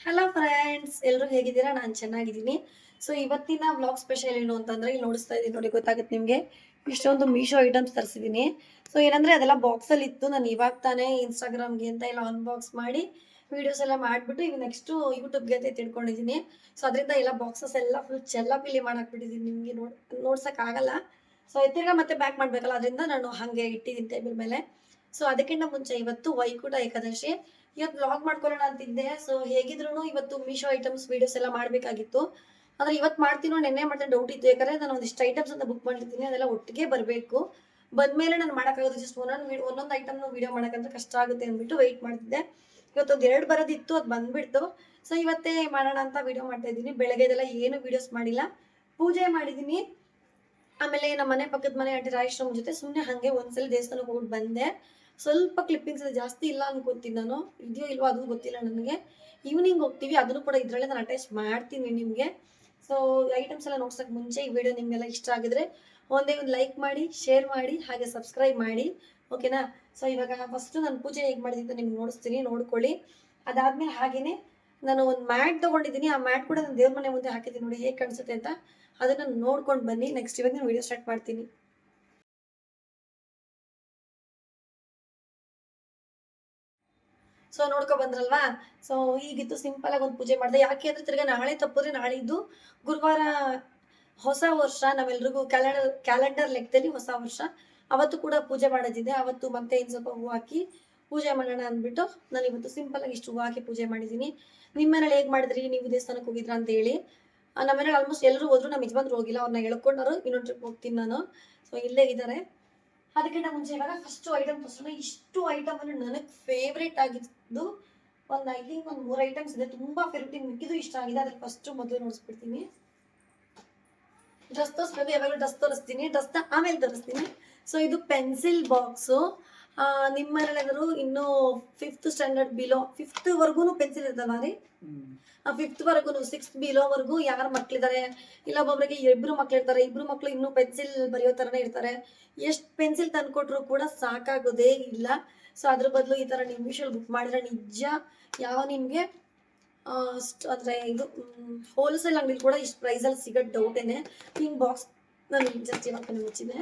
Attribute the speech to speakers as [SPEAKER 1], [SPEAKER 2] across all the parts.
[SPEAKER 1] Hello friends, ಎಲ್ಲರೂ ಹೇಗಿದ್ದೀರಾ? ನಾನು ಚೆನ್ನಾಗಿದ್ದೀನಿ. ಸೊ ಇವತ್ತಿನ ವ್ಲಾಗ್ ಸ್ಪೆಷಲ್ ಏನು ಅಂತಂದ್ರೆ, ಇಲ್ಲಿ ನೋಡಿಸ್ತಾ ಇದ್ದೀನಿ ನೋಡಿ, ಗೊತ್ತಾಗುತ್ತೆ ನಿಮಗೆ. ಇಷ್ಟೊಂದು ಮೀಶೋ ಐಟಮ್ಸ್ ತರಿಸಿದ್ದೀನಿ. ಸೊ ಏನಂದ್ರೆ ಅದೆಲ್ಲ ಬಾಕ್ಸಲ್ಲಿ ಇತ್ತು. ನಾನು ಇವಾಗ ತಾನೇ ಇನ್ಸ್ಟಾಗ್ರಾಮ್ಗೆ ಅಂತ ಎಲ್ಲ ಅನ್ಬಾಕ್ಸ್ ಮಾಡಿ ವಿಡಿಯೋಸ್ ಎಲ್ಲ ಮಾಡಿಬಿಟ್ಟು ಈಗ ನೆಕ್ಸ್ಟು ಯೂಟ್ಯೂಬ್ಗೆ ಅಂತ ತಿಳ್ಕೊಂಡಿದ್ದೀನಿ. ಸೊ ಅದರಿಂದ ಎಲ್ಲ ಬಾಕ್ಸಸ್ ಎಲ್ಲ ಫುಲ್ ಚೆಲ್ಲಾಪಿಲ್ಲಿ ಮಾಡಾಕ್ಬಿಟ್ಟಿದ್ದೀನಿ. ನಿಮಗೆ ನೋಡ್ಸೋಕ್ಕಾಗಲ್ಲ. ಸೊ ತಿರ್ಗಾ ಮತ್ತೆ ಬ್ಯಾಕ್ ಮಾಡಬೇಕಲ್ಲ, ಅದರಿಂದ ನಾನು ಹಾಗೆ ಇಟ್ಟಿದ್ದೀನಿ ಟೇಬಲ್ ಮೇಲೆ. ಸೊ ಅದಕ್ಕಿಂತ ಮುಂಚೆ ಇವತ್ತು ವೈಕುಂಠ ಏಕಾದಶಿ. ಇವತ್ತು ವ್ಲಾಗ್ ಮಾಡ್ಕೊಳ್ಳೋಣ ಅಂತಿದ್ದೆ. ಸೊ ಹೇಗಿದ್ರು ಇವತ್ತು ಮೀಶೋ ಐಟಮ್ಸ್ ವಿಡಿಯೋಸ್ ಎಲ್ಲ ಮಾಡಬೇಕಾಗಿತ್ತು. ಆದರೆ ಇವತ್ತು ಮಾಡ್ತೀನೋ ನೆನ್ನೆ ಮಾಡ್ತೀನಿ ಡೌಟ್ ಇತ್ತು. ಯಾಕಂದರೆ ನಾನು ಒಂದಿಷ್ಟು ಐಟಮ್ಸ್ ಅಂತ ಬುಕ್ ಮಾಡಿರ್ತೀನಿ, ಅದೆಲ್ಲ ಒಟ್ಟಿಗೆ ಬರಬೇಕು. ಬಂದಮೇಲೆ ನಾನು ಮಾಡೋಕ್ಕಾಗೋದು, ಜಸ್ಟ್ ಒಂದೊಂದು ಐಟಮ್ನ ವೀಡಿಯೋ ಮಾಡೋಕ್ಕಂದ್ರೆ ಕಷ್ಟ ಆಗುತ್ತೆ ಅಂದ್ಬಿಟ್ಟು ವೆಯ್ಟ್ ಮಾಡ್ತಿದ್ದೆ. ಇವತ್ತೊಂದು 2 ಬರೋದಿತ್ತು, ಅದು ಬಂದುಬಿಡ್ತು. ಸೊ ಇವತ್ತೇ ಮಾಡೋಣ ಅಂತ ವೀಡಿಯೋ ಮಾಡ್ತಾ ಇದ್ದೀನಿ. ಬೆಳಗ್ಗೆದೆಲ್ಲ ಏನು ವೀಡಿಯೋಸ್ ಮಾಡಿಲ್ಲ, ಪೂಜೆ ಮಾಡಿದ್ದೀನಿ. ಆಮೇಲೆ ನಮ್ಮ ಮನೆ ಪಕ್ಕದ ಮನೆ ಆಂಟಿ ರಾಜೇಶ್ವರಮ್ಮ ಜೊತೆ ಸುಮ್ಮನೆ ಹಾಗೆ ಒಂದ್ಸಲ ದೇವಸ್ಥಾನಕ್ಕೆ ಹೋಗಿ ಬಂದೆ. ಸ್ವಲ್ಪ ಕ್ಲಿಪ್ಪಿಂಗ್ಸ್ ಇದೆ, ಜಾಸ್ತಿ ಇಲ್ಲ ಅನ್ಕೋತೀನಿ ನಾನು. ಇದೆಯೋ ಇಲ್ವೋ ಅದು ಗೊತ್ತಿಲ್ಲ ನನಗೆ. ಈವ್ನಿಂಗ್ ಹೋಗ್ತೀವಿ, ಅದನ್ನು ಕೂಡ ಇದರಲ್ಲೇ ನಾನು ಅಟ್ಯಾಚ್ ಮಾಡ್ತೀನಿ ನಿಮಗೆ. ಸೊ ಐಟಮ್ಸ್ ಎಲ್ಲ ನೋಡ್ಸೋಕ್ಕೆ ಮುಂಚೆ ಈ ವಿಡಿಯೋ ನಿಮಗೆಲ್ಲ ಇಷ್ಟ ಆಗಿದ್ರೆ ಒಂದೇ ಒಂದು ಲೈಕ್ ಮಾಡಿ, ಶೇರ್ ಮಾಡಿ, ಹಾಗೆ ಸಬ್ಸ್ಕ್ರೈಬ್ ಮಾಡಿ, ಓಕೆನಾ? ಸೊ ಇವಾಗ ಫಸ್ಟು ನಾನು ಪೂಜೆ ಹೇಗೆ ಮಾಡಿದ್ದೀನಿ ಅಂತ ನಿಮ್ಗೆ ನೋಡಿಸ್ತೀನಿ, ನೋಡ್ಕೊಳ್ಳಿ. ಅದಾದಮೇಲೆ ಹಾಗೆಯೇ ನಾನು ಒಂದು ಮ್ಯಾಟ್ ತೊಗೊಂಡಿದ್ದೀನಿ. ಆ ಮ್ಯಾಟ್ ಕೂಡ ನಾನು ದೇವ್ರ ಮನೆ ಮುಂದೆ ಹಾಕಿದ್ದೀನಿ ನೋಡಿ, ಹೇಗೆ ಕಾಣಿಸುತ್ತೆ ಅಂತ. ಅದನ್ನು ನೋಡ್ಕೊಂಡು ಬನ್ನಿ. ನೆಕ್ಸ್ಟ್ ಇವಾಗ ನಾನು ವಿಡಿಯೋ ಸ್ಟಾರ್ಟ್ ಮಾಡ್ತೀನಿ. ಸೊ ನೋಡ್ಕೊ ಬಂದ್ರಲ್ವಾ? ಸೊ ಹೀಗಿತ್ತು, ಸಿಂಪಲ್ ಆಗಿ ಒಂದು ಪೂಜೆ ಮಾಡಿದೆ. ಯಾಕೆ ಅಂದ್ರೆ ತಿರ್ಗಾ ನಾಳೆ ತಪ್ಪಿದ್ರೆ ನಾಳಿದ್ದು ಗುರುವಾರ ಹೊಸ ವರ್ಷ, ನಾವೆಲ್ರಿಗೂ ಕ್ಯಾಲೆಂಡರ್ ಲೆಕ್ಕದಲ್ಲಿ ಹೊಸ ವರ್ಷ. ಅವತ್ತು ಕೂಡ ಪೂಜೆ ಮಾಡೋದಿದೆ. ಅವತ್ತು ಮತ್ತೆ ಇನ್ನು ಸ್ವಲ್ಪ ಹೂವು ಹಾಕಿ ಪೂಜೆ ಮಾಡೋಣ ಅಂದ್ಬಿಟ್ಟು ನಾನು ಇವತ್ತು ಸಿಂಪಲ್ ಆಗಿ ಇಷ್ಟು ಹೂವು ಹಾಕಿ ಪೂಜೆ ಮಾಡಿದ್ದೀನಿ. ನಿಮ್ಮ ಮನೇಲಿ ಹೇಗೆ ಮಾಡಿದ್ರಿ? ನೀವು ದೇವಸ್ಥಾನಕ್ಕೆ ಹೋಗಿದ್ರಾ ಅಂತ ಹೇಳಿ. ನಮ್ಮ ಮನೇಲಿ ಆಲ್ಮೋಸ್ಟ್ ಎಲ್ಲರೂ ಹೋದ್ರು, ನಮ್ಮ ಯಜಮಾನ್ರು ಹೋಗಿಲ್ಲ. ಅವ್ರನ್ನ ಎಳ್ಕೊಂಡರು. ಇನ್ನೊಂದು ಟ್ರಿಪ್ ಹೋಗ್ತೀನಿ ನಾನು. ಸೊ ಇಲ್ಲೇ ಇದ್ದಾರೆ. ಅದಕ್ಕಿಂತ ಮುಂಚೆ ಇವಾಗ ಫಸ್ಟ್ ಐಟಮ್ ತೋರಿಸೋಣ. ಇಷ್ಟು ಐಟಮ್ ಅನ್ನು ನನಗೆ ಫೇವ್ರೇಟ್ ಆಗಿದ್ದು ಒಂದು ಐ ಥಿಂಕ್ ಒಂದು 3 ಐಟಮ್ಸ್ ಇದೆ. ತುಂಬಾ ಫೇವ್ರೇಟ್, ಮಿಕ್ಕಿದ್ದು ಇಷ್ಟ ಆಗಿದೆ. ಅದ್ರಲ್ಲಿ ಫಸ್ಟ್ ಮೊದಲು ನೋಡಿಸ್ಬಿಡ್ತೀನಿ. ಡ್ರೆಸ್ ತೋರಿಸ್ಬೇಕು, ಯಾವಾಗಲೂ ಡ್ರೆಸ್ ತೋರಿಸ್ತೀನಿ, ಡ್ರೆಸ್ನ ಆಮೇಲೆ ತೋರಿಸ್ತೀನಿ. ಸೊ ಇದು ಪೆನ್ಸಿಲ್ ಬಾಕ್ಸು. ನಿಮ್ಮ ಮನೇಲೆಲ್ಲರೂ ಇನ್ನೂ 5th ಸ್ಟ್ಯಾಂಡರ್ಡ್ ಬಿಲೋ, 5th ವರ್ಗು ಪೆನ್ಸಿಲ್ ಇರ್ತಲ್ವಾ ರೀ? 5th ವರೆಗೂ, 6th ಬಿಲೋವರೆಗೂ ಯಾರು ಮಕ್ಳಿದ್ದಾರೆ, ಇಲ್ಲ ಒಬ್ಬೊಬ್ಬರಿಗೆ 2 ಮಕ್ಳಿರ್ತಾರೆ, 2 ಮಕ್ಳು ಇನ್ನೂ ಪೆನ್ಸಿಲ್ ಬರೆಯೋ ಥರನೇ ಇರ್ತಾರೆ. ಎಷ್ಟು ಪೆನ್ಸಿಲ್ ತಂದುಕೊಟ್ರು ಕೂಡ ಸಾಕಾಗೋದೇ ಇಲ್ಲ. ಸೊ ಅದ್ರ ಬದಲು ಈ ಥರ ನೀವು ಮೀಶೋಲ್ಲಿ ಬುಕ್ ಮಾಡಿದ್ರೆ ನಿಜ ಯಾವ ನಿಮಗೆ ಅಂದರೆ ಇದು ಹೋಲ್ಸೇಲ್ ಅಂಗಡಿಲಿ ಕೂಡ ಇಷ್ಟು ಪ್ರೈಸಲ್ಲಿ ಸಿಗೋದು ಡೌಟೇನೆ. ಹಿಂಗೆ ಬಾಕ್ಸ್ ನಾನು ಜಸ್ಟ್ ಇವಾಗ ಮುಚ್ಚಿದೆ.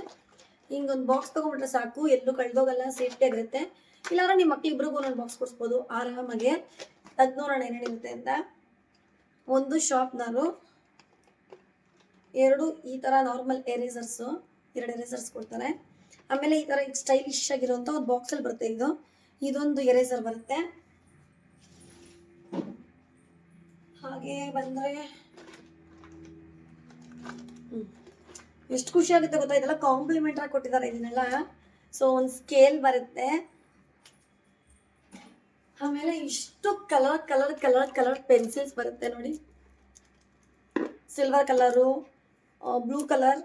[SPEAKER 1] ಹಿಂಗೊಂದು ಬಾಕ್ಸ್ ತೊಗೊಂಡ್ಬಿಟ್ರೆ ಸಾಕು, ಎಲ್ಲೂ ಕಳೆದೋಗಲ್ಲ, ಸೇಫ್ಟಿ ಆಗಿರುತ್ತೆ. ಇಲ್ಲಾಂದ್ರೆ ನಿಮ್ಮ ಮಕ್ಳು ಇಬ್ರಿಗೂ ಒಂದೊಂದು ಬಾಕ್ಸ್ ಕೊಡಿಸ್ಬೋದು ಆರಾಮಾಗೆ. ಅದು ನೋಡೋಣ ಏನೇನಿರುತ್ತೆ ಅಂತ. ಒಂದು ಶಾರ್ಪ್ನರು, 2 ಈ ಥರ ನಾರ್ಮಲ್ ಎರೇಸರ್ಸು, 2 ಎರೇಸರ್ಸ್ ಕೊಡ್ತಾರೆ. ಆಮೇಲೆ ಈ ಥರ ಸ್ಟೈಲಿಶ್ ಆಗಿರುವಂಥ ಒಂದು ಬಾಕ್ಸಲ್ಲಿ ಬರುತ್ತೆ. ಇದೊಂದು ಎರೇಸರ್ ಬರುತ್ತೆ. ಹಾಗೆ ಬಂದರೆ ಎಷ್ಟು ಖುಷಿ ಆಗುತ್ತೆ ಗೊತ್ತಾ, ಇದೆಲ್ಲ ಕಾಂಪ್ಲಿಮೆಂಟ್ ಆಗಿ ಕೊಟ್ಟಿದ್ದಾರೆ ಇದನ್ನೆಲ್ಲ. ಸೊ ಒಂದು ಸ್ಕೇಲ್ ಬರುತ್ತೆ. ಆಮೇಲೆ ಇಷ್ಟು colour colour colour colour pencils ಬರುತ್ತೆ ನೋಡಿ. Silver colour, blue colour,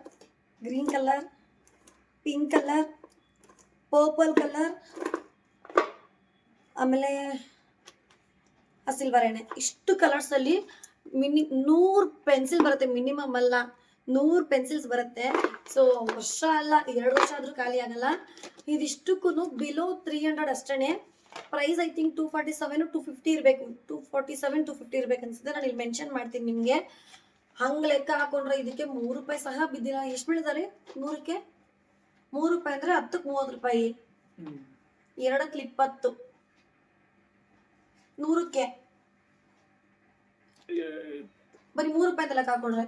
[SPEAKER 1] green colour, pink colour, purple colour, ಆಮೇಲೆ ಆ ಸಿಲ್ವರ್ ಎಣ್ಣೆ. ಇಷ್ಟು ಕಲರ್ಸಲ್ಲಿ 100 ಪೆನ್ಸಿಲ್ ಬರುತ್ತೆ. ಮಿನಿಮಮ್ ಅಲ್ಲ, 100 ಪೆನ್ಸಿಲ್ಸ್ ಬರುತ್ತೆ. ಸೊ ವರ್ಷ ಅಲ್ಲ, 2 ವರ್ಷ ಆದರೂ ಖಾಲಿ ಆಗಲ್ಲ. ಇದಿಷ್ಟಕ್ಕೂ ಬಿಲೋ 300 ಅಷ್ಟೇ. ಪ್ರೈಸ್ ಐ ಥಿಂಕ್ 247 250 ಇರಬೇಕು. 247 250 ಇರ್ಬೇಕು ಅನ್ಸುತ್ತೆ. ನಾನು ಇಲ್ಲಿ ಮೆನ್ಷನ್ ಮಾಡ್ತೀನಿ ನಿಮಗೆ. ಹಂಗೆ ಲೆಕ್ಕ ಹಾಕೊಂಡ್ರೆ ಇದಕ್ಕೆ 3 ರೂಪಾಯಿ ಸಹ ಬಿದ್ದಿಲ್ಲ. ಎಷ್ಟು ಬೀಳಿದ್ದಾರೆ 100ಕ್ಕೆ? 3 ರೂಪಾಯಿ ಅಂದರೆ 10ಕ್ಕೆ 30 ರೂಪಾಯಿ, 2ಕ್ಕೆ 20, 100ಕ್ಕೆ ಬರೀ 3 ರೂಪಾಯಿ ಅಂತ ಲೆಕ್ಕ ಹಾಕೊಂಡ್ರೆ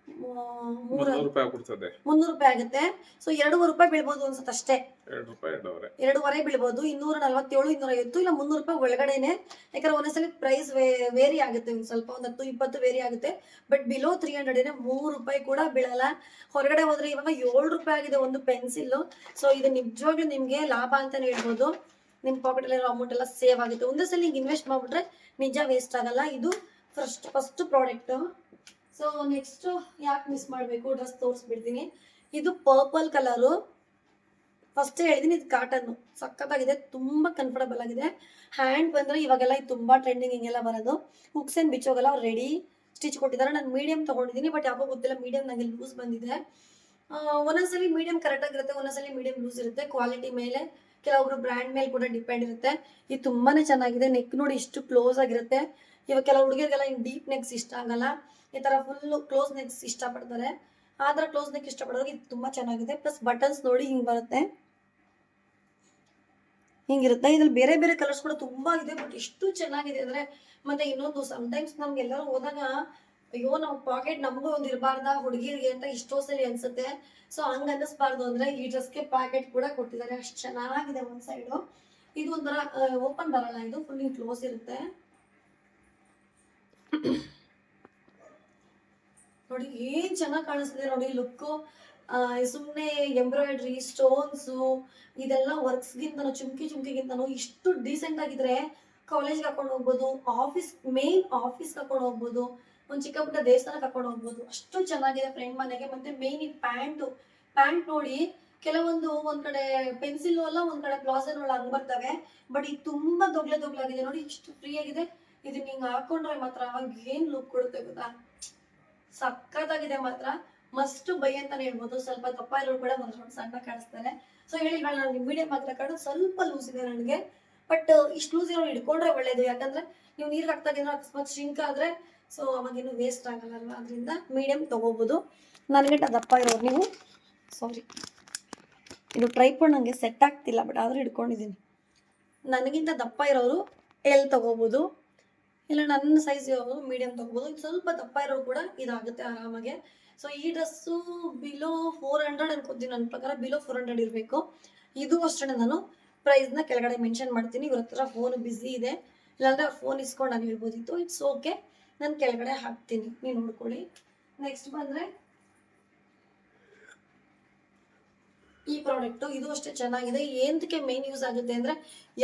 [SPEAKER 1] 300 ರೂಪಾಯಿ ಆಗುತ್ತೆ. ಸೊ 2 ರೂಪಾಯಿ ಬೀಳ್ಬೋದು ಅನ್ಸುತ್ತೆ ಅಷ್ಟೇ. 2.5 ಬೀಳ್ಬೋದು. 247 250 ಇಲ್ಲ 300 ರೂಪಾಯಿ ಒಳಗಡೆನೆ. ಯಾಕಂದ್ರೆ ಒಂದೊಂದ್ಸಲಿ ಪ್ರೈಸ್ ವೇರಿ ಆಗುತ್ತೆ, ಒಂದು ಸ್ವಲ್ಪ ಒಂದು 10-20 ವೇರಿ ಆಗುತ್ತೆ. ಬಟ್ ಬಿಲೋ 300 3 ರೂಪಾಯಿ ಕೂಡ ಬೀಳಲ್ಲ. ಹೊರಗಡೆ ಹೋದ್ರೆ ಇವಾಗ 7 ರೂಪಾಯಿ ಆಗಿದೆ ಒಂದು ಪೆನ್ಸಿಲ್. ಸೊ ಇದು ನಿಜವಾಗ್ಲೂ ನಿಮಗೆ ಲಾಭ ಅಂತಾನೆ ಹೇಳ್ಬೋದು. ನಿಮ್ಮ ಪಾಕೆಟಲ್ಲಿರೋ ಅಮೌಂಟ್ ಎಲ್ಲ ಸೇವ್ ಆಗುತ್ತೆ. ಒಂದೇ ಸಲ ಹಿಂಗೆ ಇನ್ವೆಸ್ಟ್ ಮಾಡಿಬಿಟ್ರೆ ನಿಜ ವೇಸ್ಟ್ ಆಗಲ್ಲ. ಇದು ಫಸ್ಟ್ ಪ್ರಾಡಕ್ಟು. ಸೊ ನೆಕ್ಸ್ಟು ಯಾಕೆ ಮಿಸ್ ಮಾಡಬೇಕು, ಡ್ರೆಸ್ ತೋರಿಸ್ಬಿಡ್ತೀನಿ. ಇದು ಪರ್ಪಲ್ ಕಲರು. ಫಸ್ಟ್ ಹೇಳಿದ್ದೀನಿ, ಇದು ಕಾಟನ್ನು ಸಖತ್ತಾಗಿದೆ, ತುಂಬ ಕಂಫರ್ಟಬಲ್ ಆಗಿದೆ. ಹ್ಯಾಂಡ್ ಬಂದರೆ ಇವಾಗೆಲ್ಲ ಇದು ತುಂಬ ಟ್ರೆಂಡಿಂಗ್, ಹಿಂಗೆಲ್ಲ ಬರೋದು. ಹುಕ್ಸ್ ಏನು ಬಿಚ್ಚೋಗಲ್ಲ, ಅವ್ರು ರೆಡಿ ಸ್ಟಿಚ್ ಕೊಟ್ಟಿದ್ದಾರೆ. ನಾನು ಮೀಡಿಯಮ್ ತೊಗೊಂಡಿದ್ದೀನಿ, ಬಟ್ ಯಾಕೋ ಗೊತ್ತಿಲ್ಲ ಮೀಡಿಯಮ್ ನನಗೆ ಲೂಸ್ ಬಂದಿದೆ. ಒಂದೊಂದ್ಸಲಿ ಮೀಡಿಯಮ್ ಕರೆಕ್ಟಾಗಿರುತ್ತೆ, ಒಂದೊಂದ್ಸಲಿ ಮೀಡಿಯಮ್ ಲೂಸ್ ಇರುತ್ತೆ. ಕ್ವಾಲಿಟಿ ಮೇಲೆ ಕೆಲವೊಬ್ರು ಬ್ರ್ಯಾಂಡ್ ಮೇಲೆ ಕೂಡ ಡಿಪೆಂಡ್ ಇರುತ್ತೆ. ಇದು ತುಂಬಾನೇ ಚೆನ್ನಾಗಿದೆ. ನೆಕ್ ನೋಡಿ ಇಷ್ಟು ಕ್ಲೋಸ್ ಆಗಿರುತ್ತೆ. ಇವಾಗ ಕೆಲವು ಹುಡುಗಿಯರಿಗೆಲ್ಲ ಡೀಪ್ ನೆಕ್ಸ್ ಇಷ್ಟ ಆಗಲ್ಲ, ಈ ತರ ಫುಲ್ ಕ್ಲೋಸ್ ನೆಕ್ಸ್ ಇಷ್ಟಪಡ್ತಾರೆ. ಆ ತರ ಕ್ಲೋಸ್ ನೆಕ್ ಇಷ್ಟಪಡೋರಿಗೆ ಇದು ತುಂಬಾ ಚೆನ್ನಾಗಿದೆ. ಪ್ಲಸ್ ಬಟನ್ಸ್ ನೋಡಿ ಹಿಂಗ್ ಬರುತ್ತೆ, ಹಿಂಗಿರುತ್ತೆ. ಇದ್ರಲ್ಲಿ ಬೇರೆ ಬೇರೆ ಕಲರ್ಸ್ ಕೂಡ ತುಂಬಾ ಇದೆ, ಬಟ್ ಎಷ್ಟು ಚೆನ್ನಾಗಿದೆ ಅಂದ್ರೆ. ಮತ್ತೆ ಇನ್ನೊಂದು ಸಮ್ಟೈಮ್ಸ್ ನಮ್ಗೆ ಎಲ್ಲರೂ ಹೋದಾಗ ಅಯ್ಯೋ ನಾವು ಪಾಕೆಟ್ ನಮಗೂ ಒಂದು ಇರಬಾರ್ದ ಹುಡುಗಿರಿಗೆ ಅಂತ ಇಷ್ಟೋ ಸರಿ ಅನ್ಸುತ್ತೆ. ಸೊ ಹಂಗ ಅನ್ನಿಸ್ಬಾರ್ದು ಅಂದ್ರೆ ಈ ಡ್ರೆಸ್ಗೆ ಪ್ಯಾಕೆಟ್ ಕೂಡ ಕೊಟ್ಟಿದ್ದಾರೆ. ಅಷ್ಟು ಚೆನ್ನಾಗಿದೆ ಒಂದ್ ಸೈಡು. ಇದು ಒಂಥರ ಓಪನ್ ಬರಲ್ಲ, ಇದು ಫುಲ್ ಕ್ಲೋಸ್ ಇರುತ್ತೆ. ನೋಡಿ ಏನ್ ಚೆನ್ನಾಗಿ ಕಾಣಿಸ್ತಿದೆ ನೋಡಿ ಲುಕ್. ಸುಮ್ಮನೆ ಎಂಬ್ರಾಯ್ಡ್ರಿ ಸ್ಟೋನ್ಸು ಇದೆಲ್ಲ ವರ್ಕ್ಸ್ಗಿಂತನೂ ಚುಮ್ಕಿಗಿಂತನೂ ಇಷ್ಟು ಡೀಸೆಂಟ್ ಆಗಿದ್ರೆ ಕಾಲೇಜ್ಗೆ ಹಾಕೊಂಡು ಹೋಗ್ಬೋದು, ಆಫೀಸ್ಗೆ ಹಾಕೊಂಡು ಹೋಗ್ಬೋದು, ಒಂದು ಚಿಕ್ಕ ಪುಟ್ಟ ದೇವಸ್ಥಾನಕ್ಕೆ ಹಾಕೊಂಡು ಹೋಗ್ಬೋದು. ಅಷ್ಟು ಚೆನ್ನಾಗಿದೆ ಫ್ರೆಂಡ್ ಮನೆಗೆ. ಮತ್ತೆ ಮೇನ್ ಈ ಪ್ಯಾಂಟ್ ನೋಡಿ, ಕೆಲವೊಂದು ಒಂದ್ ಕಡೆ ಪೆನ್ಸಿಲ್ ಅಲ್ಲ, ಒಂದ್ ಕಡೆ ಪ್ಲಾಸರ್ ಹಂಗ್ ಬರ್ತವೆ. ಬಟ್ ಇದು ತುಂಬಾ ದೊಡ್ಡದಾಗಿದೆ ನೋಡಿ, ಇಷ್ಟು ಫ್ರೀ ಆಗಿದೆ. ಇದನ್ನ ಹಿಂಗ್ ಹಾಕೊಂಡ್ರೆ ಮಾತ್ರ ಏನ್ ಲುಕ್ ಕೊಡುತ್ತೆ ಗೊತ್ತಾ, ಸಕ್ಕತ್ತಾಗಿದೆ ಮಾತ್ರ. ಮಸ್ಟ್ ಬೈ ಅಂತಾನೆ ಹೇಳ್ಬೋದು. ಸ್ವಲ್ಪ ದಪ್ಪ ಇರೋರು ಕೂಡ ಒಂದು ಸಣ್ಣ ಕಾಣಿಸ್ತಾರೆ. ಸೊ ಹೇಳಿಲ್ವಾ ನಾನು ಮೀಡಿಯಂ ಮಾತ್ರ ಕಾಡು, ಸ್ವಲ್ಪ ಲೂಸ್ ಇದೆ ನನಗೆ. ಬಟ್ ಇಷ್ಟು ಲೂಸ್ ಇರೋ ಹಿಡ್ಕೊಂಡ್ರೆ ಒಳ್ಳೇದು, ಯಾಕಂದ್ರೆ ನೀವು ನೀರ್ಗೆ ಹಾಕ್ತಾಗ ಅಕಸ್ಮಾತ್ ಶಿಂಕ್ ಆದ್ರೆ ಸೊ ಅವಾಗೇನು ವೇಸ್ಟ್ ಆಗಲ್ಲ ಅಲ್ವಾ. ಅದರಿಂದ ಮೀಡಿಯಂ ತಗೋಬಹುದು. ನನಗಿಂತ ದಪ್ಪ ಇರೋರು ನೀವು ಸಾರಿ, ಇದು ಟ್ರೈಪಾಡ್ ನನಗೆ ಸೆಟ್ ಆಗ್ತಿಲ್ಲ, ಬಟ್ ಆದ್ರೂ ಹಿಡ್ಕೊಂಡಿದ್ದೀನಿ. ನನಗಿಂತ ದಪ್ಪ ಇರೋರು ಎಲ್ ತಗೋಬಹುದು, ಇಲ್ಲ ನನ್ನ ಸೈಜ್ ಇರೋರು ಮೀಡಿಯಂ ತಗೋಬಹುದು. ಇದು ಸ್ವಲ್ಪ ದಪ್ಪ ಇರೋರು ಕೂಡ ಇದಾಗುತ್ತೆ ಆರಾಮಾಗೆ. ಸೊ ಈ ಡ್ರೆಸ್ಸು ಬಿಲೋ 400 ಅನ್ಕೋತೀನಿ, ನನ್ನ ಪ್ರಕಾರ ಬಿಲೋ 400 ಇರಬೇಕು. ಇದು ಅಷ್ಟೇ. ನಾನು ಪ್ರೈಸ್ನ ಕೆಳಗಡೆ ಮೆನ್ಷನ್ ಮಾಡ್ತೀನಿ. ಇವ್ರ ಹತ್ರ ಫೋನ್ ಬಿಸಿ ಇದೆ, ಇಲ್ಲಾಂದ್ರೆ ಅವ್ರ ಫೋನ್ ಇಸ್ಕೊಂಡು ನಾನು ಹೇಳ್ಬೋದಿತ್ತು. ಇಟ್ಸ್ ಓಕೆ, ನಾನು ಕೆಳಗಡೆ ಹಾಕ್ತೀನಿ, ನೀವು ನೋಡ್ಕೊಳ್ಳಿ. ನೆಕ್ಸ್ಟ್ ಬಂದ್ರೆ ಈ ಪ್ರಾಡಕ್ಟ್, ಇದು ಅಷ್ಟೇ ಚೆನ್ನಾಗಿದೆ. ಏನಕ್ಕೆ ಮೇನ್ ಯೂಸ್ ಆಗುತ್ತೆ ಅಂದ್ರೆ,